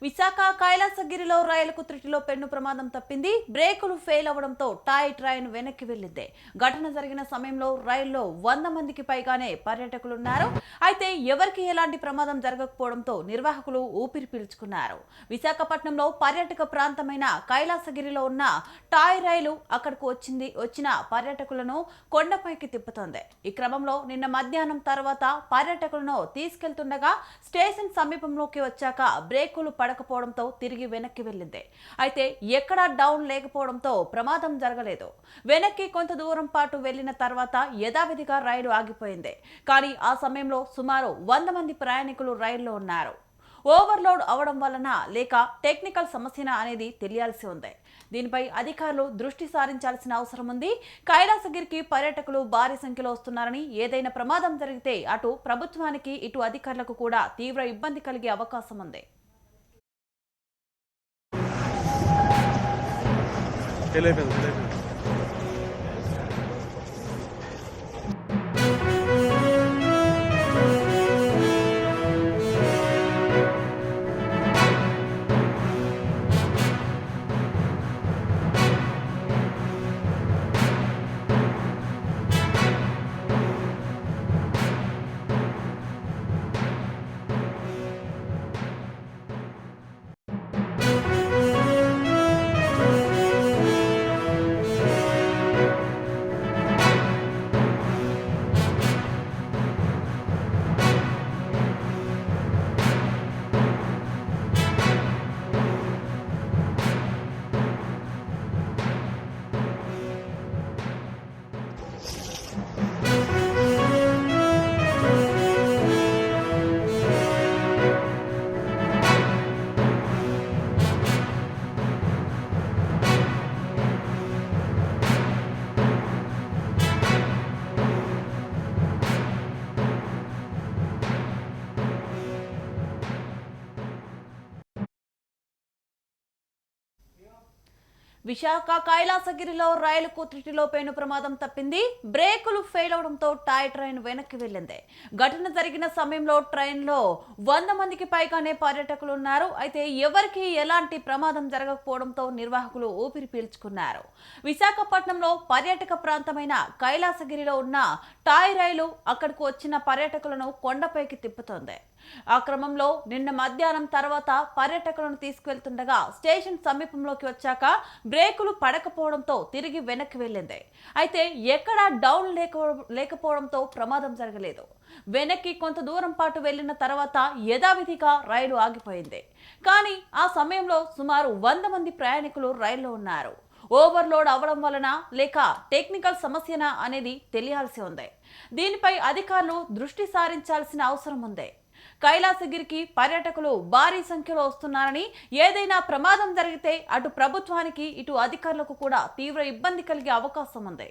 విశాఖ కైలాసగిరిలో రైలుకు త్రుటిలో పెను ప్రమాదం తప్పింది. బ్రేకులు ఫెయిల్ అవడంతో ట్రైన్ వెనక్కి వెళ్లింది. ఘటన జరిగిన సమయంలో రైల్లో 100 మందికి పైగానే పర్యాటకులున్నారు. అయితే ఎవరికి ఎలాంటి ప్రమాదం జరగకపోవడంతో నిర్వాహకులు ఊపిరి పీల్చుకున్నారు. విశాఖపట్నంలో పర్యాటక ప్రాంతమైన కైలాసగిరిలో ఉన్న టాయ్ రైలు అక్కడకు వచ్చిన పర్యాటకులను కొండపైకి తిప్పుతోంది. ఈ క్రమంలో నిన్న మధ్యాహ్నం తర్వాత పర్యాటకులను తీసుకెళ్తుండగా స్టేషన్ సమీపంలోకి వచ్చాక బ్రేకులు పడకపోవడంతో తిరిగి వెనక్కి వెళ్లింది. అయితే ఎక్కడా డౌన్ లేకపోవడంతో ప్రమాదం జరగలేదు. వెనక్కి కొంత దూరం పాటు వెళ్లిన తర్వాత యథావిధిగా రైలు ఆగిపోయింది. కానీ ఆ సమయంలో సుమారు 100 మంది ప్రయాణికులు రైల్లో ఉన్నారు. ఓవర్లోడ్ అవడం వలన లేక టెక్నికల్ సమస్యన అనేది తెలియాల్సి ఉంది. దీనిపై అధికారులు దృష్టి సారించాల్సిన అవసరం ఉంది. కైలాసగిరికి పర్యాటకులు భారీ సంఖ్యలో వస్తున్నారని ఏదైనా ప్రమాదం జరిగితే అటు ప్రభుత్వానికి ఇటు అధికారులకు కూడా తీవ్ర ఇబ్బంది కలిగే అవకాశం ఉంది. విశాఖ కైలాసగిరిలో రైలుకు త్రుటిలో పెను ప్రమాదం తప్పింది. బ్రేకులు ఫెయిల్ అవడంతో ట్రైన్ వెనక్కి వెళ్లింది. ఘటన జరిగిన సమయంలో ట్రైన్లో 100 మందికి పైగానే పర్యాటకులు ఉన్నారు. అయితే ఎవరికి ఎలాంటి ప్రమాదం జరగకపోవడంతో నిర్వాహకులు ఊపిరి పీల్చుకున్నారు. విశాఖపట్నంలో పర్యాటక ప్రాంతమైన కైలాసగిరిలో ఉన్న టాయ్ రైలు అక్కడకు వచ్చిన పర్యాటకులను కొండపైకి తిప్పుతోంది. ఆ క్రమంలో నిన్న మధ్యాహ్నం తర్వాత పర్యాటకులను తీసుకువెళ్తుండగా స్టేషన్ సమీపంలోకి వచ్చాక బ్రేకులు పడకపోవడంతో తిరిగి వెనక్కి వెళ్లింది. అయితే ఎక్కడా డౌన్ లేకపోవడంతో ప్రమాదం జరగలేదు. వెనక్కి కొంత దూరం పాటు వెళ్లిన తర్వాత యథావిధిగా రైలు ఆగిపోయింది. కానీ ఆ సమయంలో సుమారు 100 మంది ప్రయాణికులు రైల్లో ఉన్నారు. ఓవర్లోడ్ అవడం వలన లేక టెక్నికల్ సమస్యనా అనేది తెలియాల్సి ఉంది. దీనిపై అధికారులు దృష్టి సారించాల్సిన అవసరం ఉంది. కైలాసగిరికి పర్యాటకులు భారీ సంఖ్యలో వస్తున్నారని ఏదైనా ప్రమాదం జరిగితే అటు ప్రభుత్వానికి ఇటు అధికారులకు కూడా తీవ్ర ఇబ్బంది కలిగే అవకాశం ఉంది.